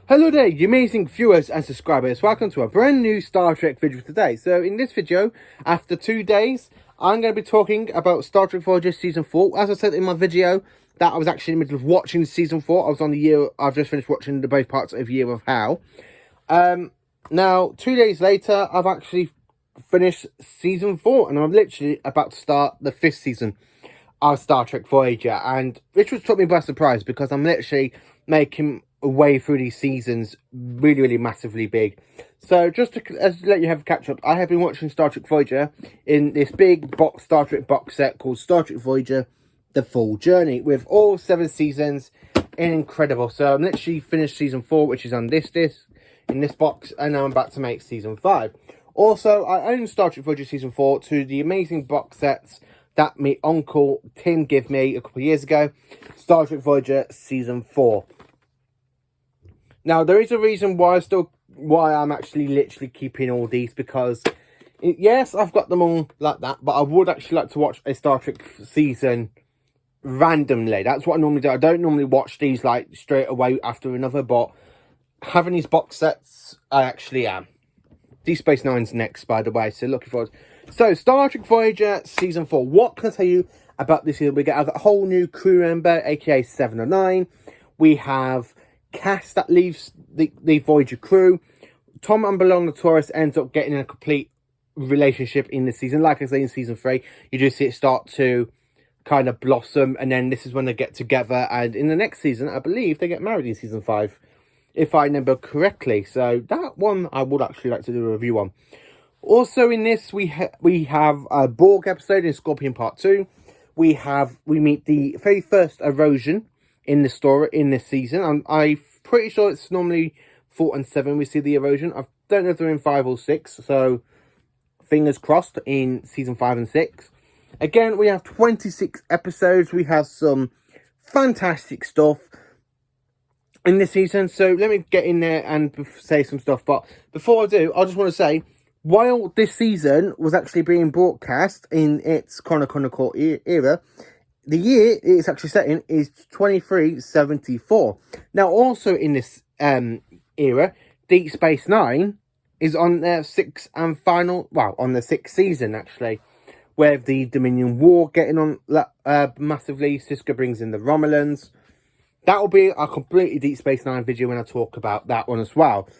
Hello there, you amazing viewers and subscribers. Welcome to a brand new Star Trek video today. So in this video, after 2 days, I'm going to be talking about Star Trek Voyager Season 4. As I said in my video, that I was actually in the middle of watching Season 4. I was on the year, I've just finished watching the both parts of Year of How. Now, 2 days later, I've actually finished Season 4. And I'm literally about to start the 5th season of Star Trek Voyager. And which was took me by surprise because I'm literally making way through these seasons really massively big. So just to let you have a catch up, I have been watching Star Trek Voyager in this big Star Trek box set called Star Trek Voyager The Full Journey with all 7 seasons. Incredible. So I'm literally finished season 4, which is on this disc in this box, and now I'm about to make season 5. Also, I own Star Trek Voyager season 4 to the amazing box sets that my uncle Tim gave me a couple of years ago. Star Trek Voyager season 4. Now, there is a reason why I'm actually literally keeping all these, because yes, I've got them all like that, but I would actually like to watch a Star Trek season randomly. That's what I normally do. I don't normally watch these like straight away after another, but having these box sets, I actually am. Deep Space Nine's next, by the way, so looking forward. So, Star Trek Voyager Season 4. What can I tell you about this season? We get a whole new crew member, aka 709. We have Cass that leaves the Voyager crew. Tom and B'Elanna Torres ends up getting in a complete relationship in this season. Like I say, in season 3, you do see it start to kind of blossom, and then this is when they get together. And in the next season, I believe they get married in season 5, if I remember correctly. So that one I would actually like to do a review on. Also in this, we have a Borg episode in Scorpion Part 2. We meet the very first erosion in the story in this season. I'm pretty sure it's normally 4 and 7 we see the erosion. I don't know if they're in 5 or 6, so fingers crossed in season 5 and 6. Again, we have 26 episodes. We have some fantastic stuff in this season, so let me get in there and say some stuff. But before I do, I just want to say, while this season was actually being broadcast in its chronological era, the year it's actually set in is 2374. Now, also in this era, Deep Space Nine is on their 6th and final, well, on the 6th season, actually, with the Dominion War getting on massively. Sisko brings in the Romulans. That will be a completely Deep Space Nine video when I talk about that one as well.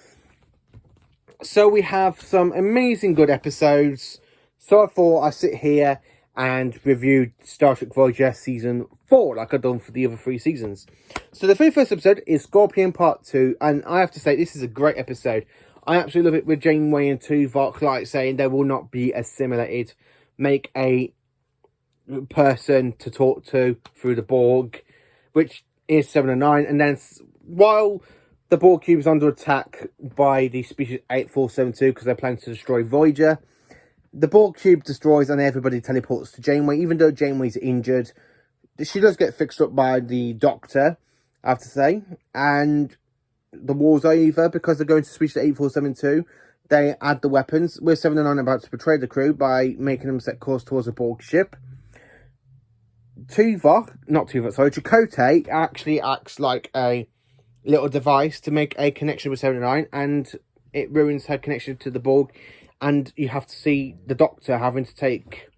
So we have some amazing good episodes. So I thought I'd sit here and review Star Trek Voyager Season 4, like I've done for the other 3 seasons. So the very first episode is Scorpion Part 2, and I have to say, this is a great episode. I absolutely love it, with Janeway and Tuvok like saying they will not be assimilated. Make a person to talk to through the Borg, which is 7 and 9. And then while the Borg cube is under attack by the species 8472, because they're planning to destroy Voyager, the Borg cube destroys and everybody teleports to Janeway. Even though Janeway's injured, she does get fixed up by the Doctor, I have to say. And the war's over because they're going to species 8472. They add the weapons. We're 7 and 9 about to betray the crew by making them set course towards a Borg ship. Chakotay actually acts like a little device to make a connection with 7 and 9, and it ruins her connection to the Borg. And you have to see the Doctor having to take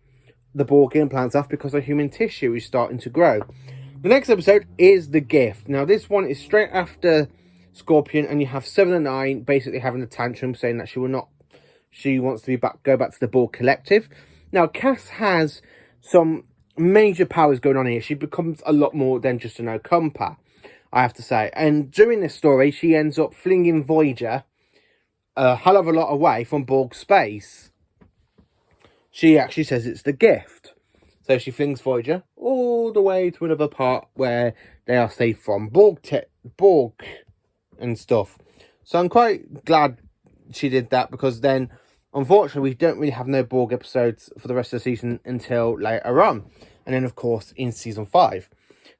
the Borg implants off because the human tissue is starting to grow. The next episode is The Gift. Now, this one is straight after Scorpion, and you have 7 and 9 basically having a tantrum, saying that she wants to go back to the Borg Collective. Now, Cass has some major powers going on here. She becomes a lot more than just an Okumpa, I have to say. And during this story, she ends up flinging Voyager a hell of a lot away from Borg space. She actually says it's the gift. So she flings Voyager all the way to another part where they are safe from Borg and stuff. So I'm quite glad she did that, because then, unfortunately, we don't really have no Borg episodes for the rest of the season until later on. And then, of course, in season 5.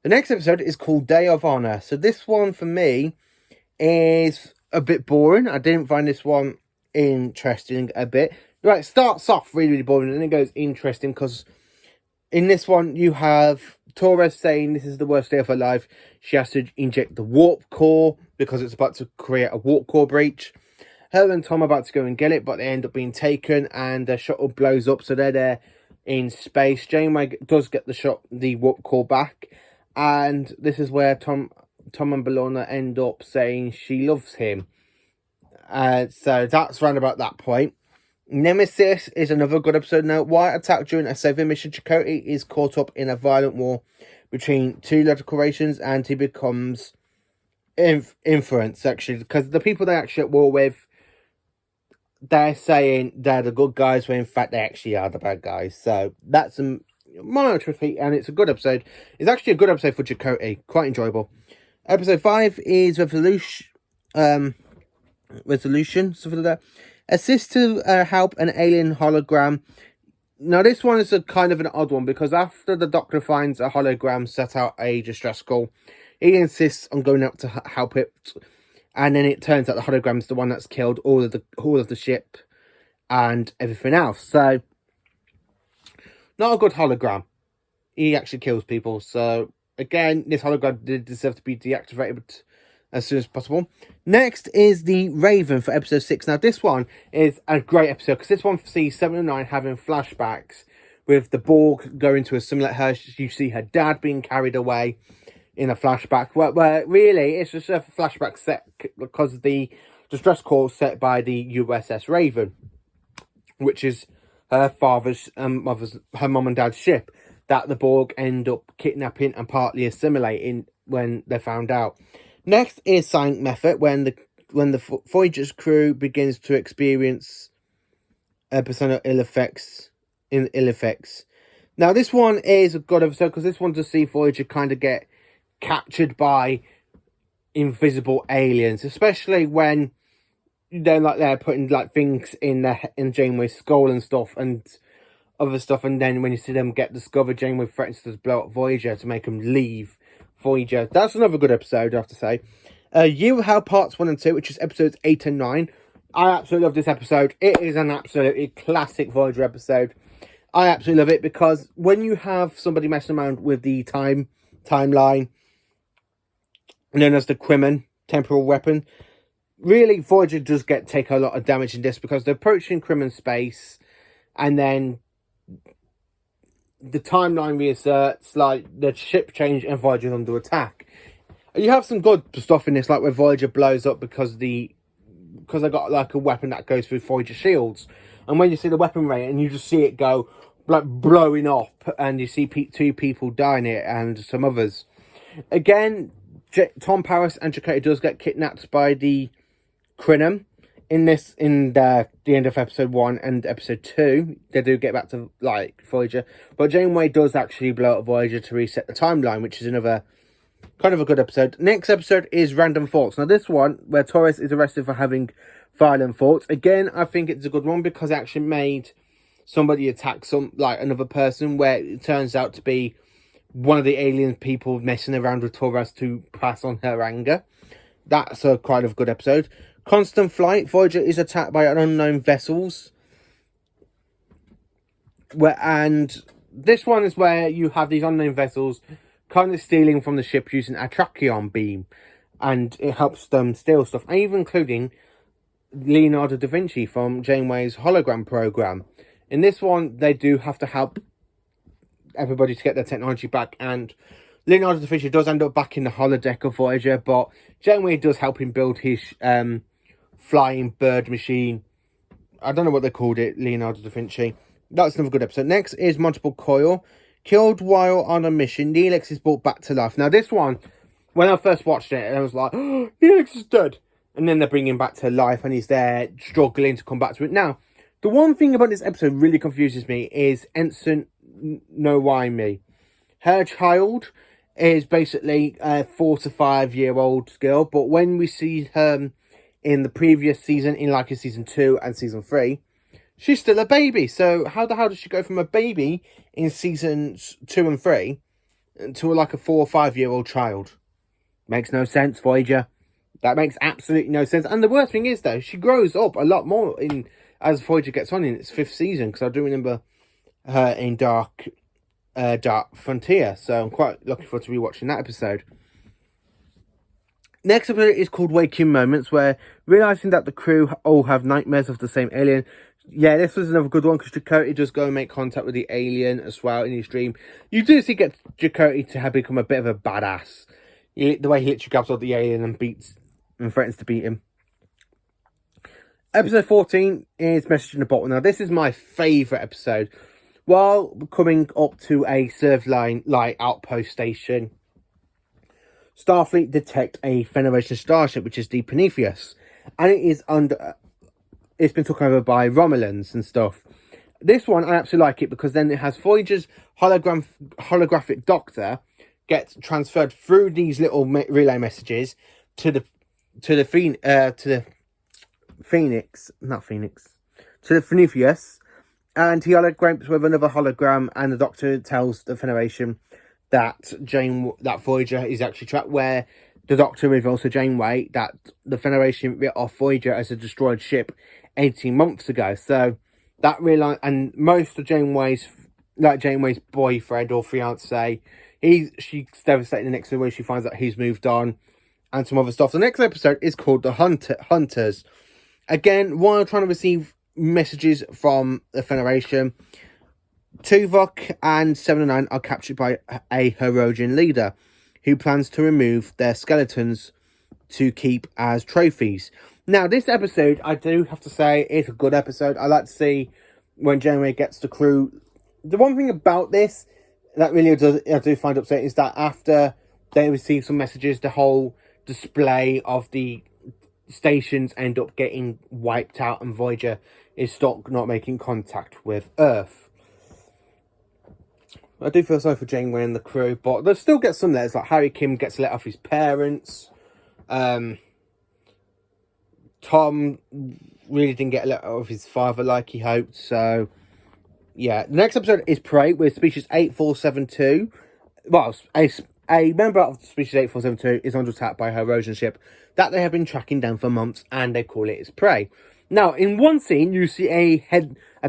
The next episode is called Day of Honor. So this one, for me, is a bit boring. I didn't find this one interesting a bit. Right, it starts off really boring, and then it goes interesting, because in this one, you have Torres saying this is the worst day of her life. She has to inject the warp core because it's about to create a warp core breach. Her and Tom are about to go and get it, but they end up being taken, and the shuttle blows up, so they're there in space. Janeway does get the warp core back, and this is where Tom and B'Elanna end up saying she loves him. So that's round about that point. Nemesis is another good episode. Now, while attacked during a saving mission, Chakotay is caught up in a violent war between two logical rations, and he becomes inference, actually, because the people they actually at war with, they're saying they're the good guys, when in fact they actually are the bad guys. So that's a minor tricky, and it's a good episode. It's actually a good episode for Chakotay, quite enjoyable. Episode 5 is Resolution, something like that. Assist to help an alien hologram. Now, this one is a kind of an odd one, because after the Doctor finds a hologram set out a distress call, he insists on going up to help it, and then it turns out the hologram is the one that's killed all of the ship and everything else. So, not a good hologram. He actually kills people. So, again, this hologram did deserve to be deactivated as soon as possible. Next is the Raven for episode 6. Now, this one is a great episode, because this one sees 7 and 9 having flashbacks with the Borg going to assimilate her. You see her dad being carried away in a flashback, where really it's just a flashback set because of the distress call set by the USS Raven, which is her father's her mum and dad's ship that the Borg end up kidnapping and partly assimilating when they're found out. Next is Silent Method, when the Voyager's crew begins to experience personal ill effects. Now, this one is a good episode, because this one does see Voyager kind of get captured by invisible aliens, especially when they're putting like things in Janeway's skull and stuff and other stuff, and then when you see them get discovered, Janeway threatens to blow up Voyager to make them leave Voyager. That's another good episode, I have to say. You Have Parts 1 and 2, which is episodes 8 and 9. I absolutely love this episode. It is an absolutely classic Voyager episode. I absolutely love it, because when you have somebody messing around with the timeline, known as the Crimin temporal weapon, really Voyager does take a lot of damage in this, because they're approaching Crimin space, and then the timeline reasserts, like the ship change and Voyager's under attack. You have some good stuff in this, like where Voyager blows up because they got like a weapon that goes through Voyager shields, and when you see the weapon ray and you just see it go like blowing up, and you see two people dying it and some others. Again, Tom Paris and Chakotay does get kidnapped by the Crimin in the end of episode 1 and episode 2. They do get back to like Voyager, but Janeway does actually blow up Voyager to reset the timeline, which is another kind of a good episode. Next episode is Random Thoughts. Now, this one where Torres is arrested for having violent thoughts. Again, I think it's a good one, because it actually made somebody attack another person, where it turns out to be one of the alien people messing around with Torres to pass on her anger. That's a kind of good episode. Constant Flight. Voyager is attacked by unknown vessels. And this one is where you have these unknown vessels kind of stealing from the ship using a trachyon beam. And it helps them steal stuff. And even including Leonardo da Vinci from Janeway's hologram program. In this one, they do have to help everybody to get their technology back, and Leonardo da Vinci does end up back in the holodeck of Voyager, but Janeway does help him build his flying bird machine. I don't know what they called it, Leonardo da Vinci. That's another good episode. Next is Multiple Coil. Killed while on a mission, Neelix is brought back to life. Now, this one, when I first watched it, I was like, oh, Neelix is dead. And then they bring him back to life, and he's there struggling to come back to it. Now, the one thing about this episode really confuses me is Ensign Nowaimi. Her child is basically a 4 to 5 year old girl, but when we see her in the previous season, in like season 2 and season 3, she's still a baby. So how the hell does she go from a baby in seasons 2 and 3 to like a 4 or 5 year old child? Makes no sense, Voyager. That makes absolutely no sense. And the worst thing is, though, she grows up a lot more as Voyager gets on in its 5th season, because I do remember her in Dark Dark Frontier. So I'm quite looking forward to rewatching that episode. Next episode is called Waking Moments, where realising that the crew all have nightmares of the same alien. Yeah, this was another good one because Chakotay does go and make contact with the alien as well in his dream. You do see get Chakotay to have become a bit of a badass. The way he literally grabs on the alien and beats and threatens to beat him. Episode 14 is Message in the Bottle. Now, this is my favourite episode. While coming up to a Survey Light outpost station, Starfleet detect a Federation starship, which is the Prometheus. And it is it's been taken over by Romulans and stuff. This one, I absolutely like it because then it has Voyager's holographic doctor gets transferred through these little relay messages to the Prometheus, and he holograms with another hologram, and the Doctor tells the Federation that Voyager is actually trapped, where the Doctor reveals to Janeway that the Federation writ off Voyager as a destroyed ship 18 months ago. So that and most of Janeway's boyfriend or fiance, she's devastated the next day where she finds out he's moved on, and some other stuff. The next episode is called The Hunters. Again, while trying to receive messages from the Federation, Tuvok and 7 and 9 are captured by a Herodian leader who plans to remove their skeletons to keep as trophies. Now, this episode, I do have to say, is a good episode. I like to see when Janeway gets the crew. The one thing about this that really I do find upsetting is that after they receive some messages, the whole display of the stations end up getting wiped out and Voyager is stuck not making contact with Earth. I do feel sorry for Janeway and the crew, but they'll still get some letters. Like Harry Kim gets a letter off his parents. Tom really didn't get a letter of his father like he hoped. So, yeah. The next episode is Prey with species 8472. Well, a member of species 8472 is under attack by a Herodian ship that they have been tracking down for months, and they call it its prey. Now, in one scene, you see a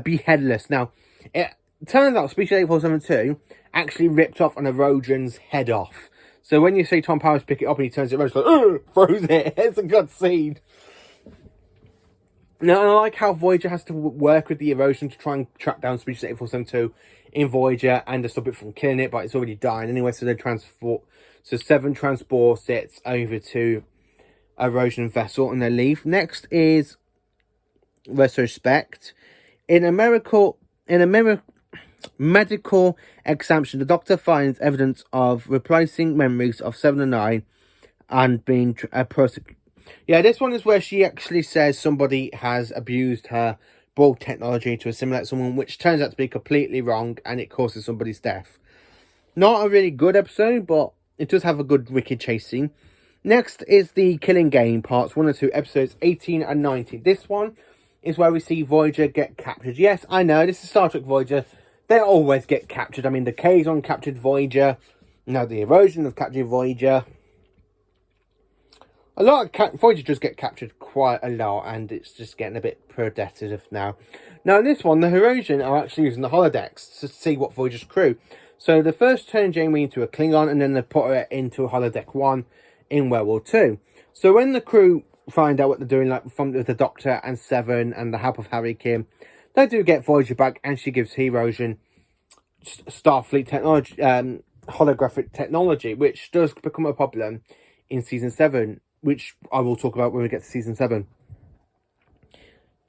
beheadless. Now, it turns out species 8472 actually ripped off an Herodian's head off. So when you see Tom Paris pick it up and he turns it around, it's like, throws it. It's a good scene. Now, I like how Voyager has to work with the Herodian to try and track down species 8472 in Voyager and to stop it from killing it, but it's already dying anyway, so they so 7 transports it over to a Herodian vessel and they leave. Next is Retrospect. In a medical examination, the Doctor finds evidence of replacing memories of 7 and 9 and being prosecuted. Yeah, this one is where she actually says somebody has abused her Borg technology to assimilate someone, which turns out to be completely wrong, and it causes somebody's death. Not a really good episode, but it does have a good wicked chase scene. Next is the Killing Game, parts 1 and 2, episodes 18 and 19. This one is where we see Voyager get captured. Yes, I know, this is Star Trek Voyager. They always get captured. I mean, the Kazon captured Voyager. Now, the Erosion have captured Voyager. A lot of Voyager does get captured quite a lot, and it's just getting a bit repetitive now. Now, in this one, the Herodian are actually using the holodecks to see what Voyager's crew. So, they first turn Janeway into a Klingon, and then they put her into a holodeck 1 in World War II. So, when the crew find out what they're doing, like from the Doctor and 7 and the help of Harry Kim, they do get Voyager back, and she gives Herodian Starfleet technology, holographic technology, which does become a problem in Season 7, which I will talk about when we get to Season 7.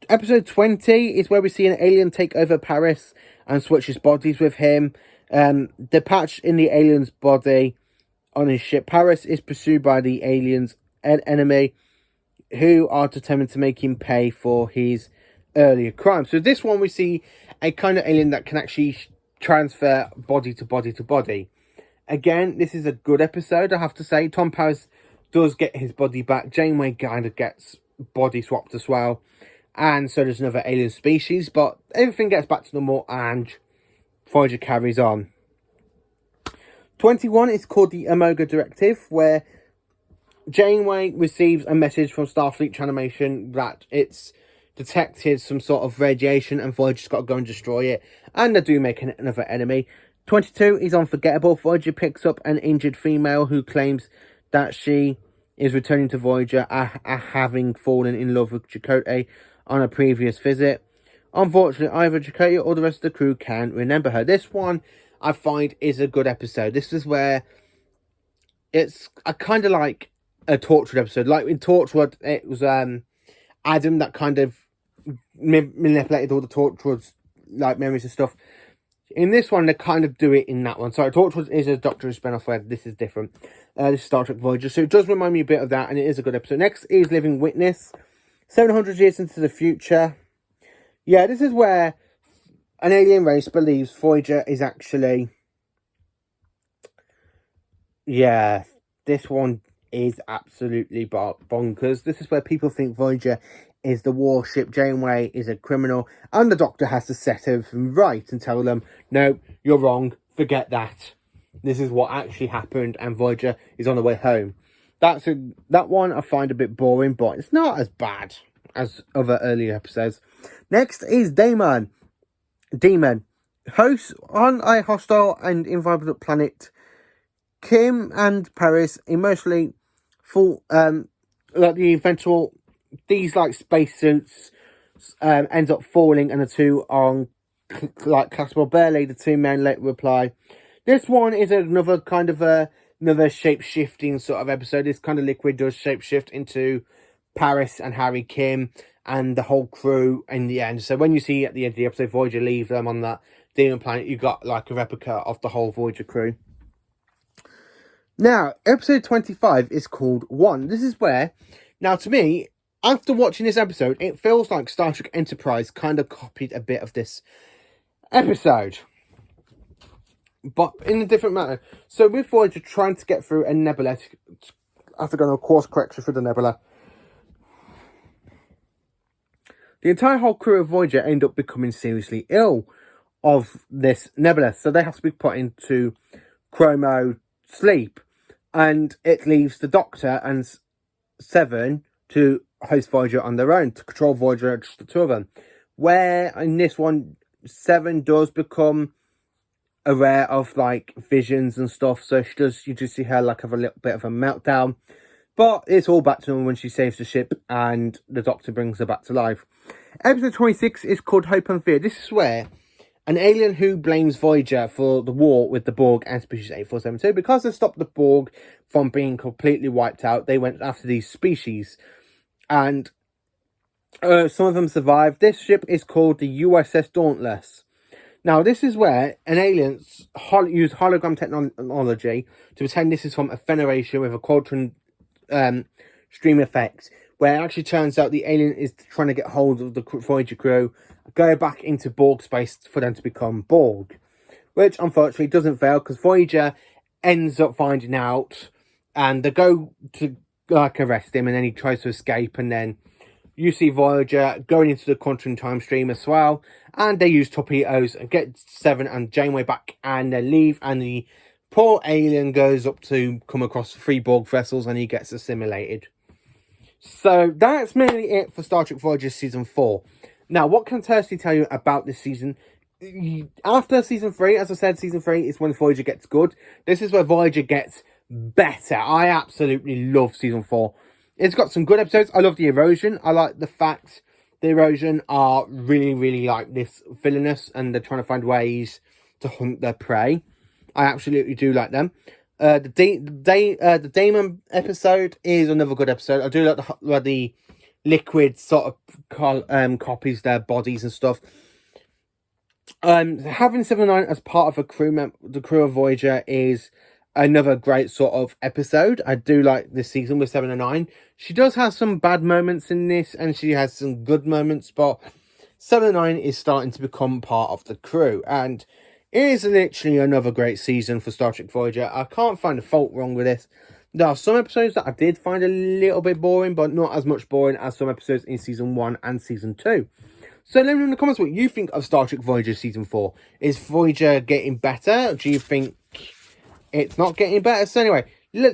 Episode 20 is where we see an alien take over Paris and switches bodies with him. The patch in the alien's body on his ship, Paris, is pursued by the alien's enemy, who are determined to make him pay for his earlier crimes. So this one we see a kind of alien that can actually transfer body to body to body. Again, this is a good episode, I have to say. Tom Paris does get his body back. Janeway kind of gets body swapped as well. And so there's another alien species. But everything gets back to normal and Voyager carries on. 21 is called the Omega Directive, where Janeway receives a message from Starfleet Transmission that it's detected some sort of radiation and Voyager's got to go and destroy it. And they do make another enemy. 22 is Unforgettable. Voyager picks up an injured female who claims that she is returning to Voyager having fallen in love with Chakotay on a previous visit. Unfortunately, either Chakotay or the rest of the crew can't remember her. This one, I find, is a good episode. This is where it's kind of like a Torchwood episode. Like in Torchwood, it was Adam that kind of manipulated all the Torchwood's like memories and stuff. In this one, they kind of do it in that one. Sorry, Torchwood is a Doctor Who spin-off where this is different. This is Star Trek Voyager, so it does remind me a bit of that, and it is a good episode. Next is Living Witness, 700 years into the future. Yeah, this is where an alien race believes Voyager is actually... Yeah, this one is absolutely bonkers. This is where people think Voyager is the warship, Janeway is a criminal, and the Doctor has to set everything right and tell them, no, you're wrong, forget that. This is what actually happened, and Voyager is on the way home. That one I find a bit boring, but it's not as bad as other earlier episodes. Next is Demon. Hosts on a hostile and inviolable planet, Kim and Paris emotionally fall, like the eventual, these like spacesuits ends up falling, and the two are like classical. Barely the two men later reply. This one is another kind of another shape-shifting sort of episode. This kind of liquid does shape-shift into Paris and Harry Kim and the whole crew in the end. So when you see at the end of the episode Voyager leave them on that demon planet, you got like a replica of the whole Voyager crew. Now, episode 25 is called One. This is where, now to me, after watching this episode, it feels like Star Trek Enterprise kind of copied a bit of this episode, but in a different manner. So with Voyager trying to get through a nebula, after going on a course correction through the nebula, the entire whole crew of Voyager end up becoming seriously ill of this nebula, so they have to be put into chromo sleep, and it leaves the Doctor and Seven to host Voyager on their own, to control Voyager, just the two of them. Where in this one, Seven does become aware of like visions and stuff, so you just see her like have a little bit of a meltdown, but it's all back to normal when she saves the ship and the Doctor brings her back to life. Episode 26 is called Hope and Fear. This is where an alien who blames Voyager for the war with the Borg and species 8472, because they stopped the Borg from being completely wiped out, they went after these species, and some of them survived. This ship is called the USS Dauntless. Now, this is where an alien use hologram technology to pretend this is from a Federation with a quadrant stream effect, where it actually turns out the alien is trying to get hold of the Voyager crew, go back into Borg space for them to become Borg, which unfortunately doesn't fail, because Voyager ends up finding out, and they go to like arrest him, and then he tries to escape, and then you see Voyager going into the quantum time stream as well, and they use torpedoes and get Seven and Janeway back, and they leave, and the poor alien goes up to come across 3 Borg vessels, and he gets assimilated. So that's mainly it for Star Trek Voyager Season 4. Now, what can Kirsty tell you about this season? After Season 3, as I said, Season 3 is when Voyager gets good. This is where Voyager gets better. I absolutely love Season 4. It's got some good episodes. I love the erosion. I like the fact the erosion are really, really like this villainous, and they're trying to find ways to hunt their prey. I absolutely do like them. The Damon episode is another good episode. I do like the liquid sort of copies their bodies and stuff. Having 7-9 as part of the crew of Voyager is another great sort of episode. I do like this season with 7 and 9. She does have some bad moments in this, and she has some good moments, but 7 and 9 is starting to become part of the crew, and it is literally another great season for Star Trek Voyager. I can't find a fault wrong with this. There are some episodes that I did find a little bit boring, but not as much boring as some episodes in Season 1 and Season 2. So let me know in the comments what you think of Star Trek Voyager Season 4. Is Voyager getting better? Do you think it's not getting better? So anyway,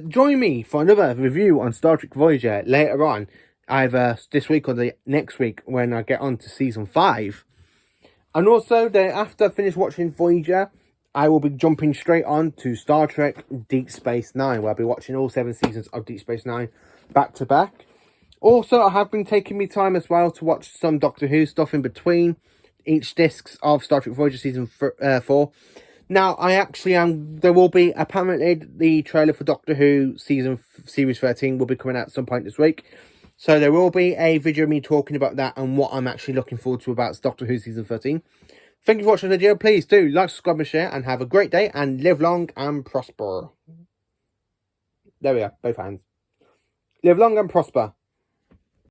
join me for another review on Star Trek Voyager later on, either this week or the next week when I get on to Season 5. And also, after I finish watching Voyager, I will be jumping straight on to Star Trek Deep Space Nine, where I'll be watching all 7 seasons of Deep Space Nine back to back. Also, I have been taking me time as well to watch some Doctor Who stuff in between each discs of Star Trek Voyager Season 4. Now, I actually am... There will be... Apparently, the trailer for Doctor Who Series 13 will be coming out at some point this week. So, there will be a video of me talking about that and what I'm actually looking forward to about Doctor Who Season 13. Thank you for watching the video. Please do like, subscribe, and share. And have a great day. And live long and prosper. There we are. Both hands. Live long and prosper.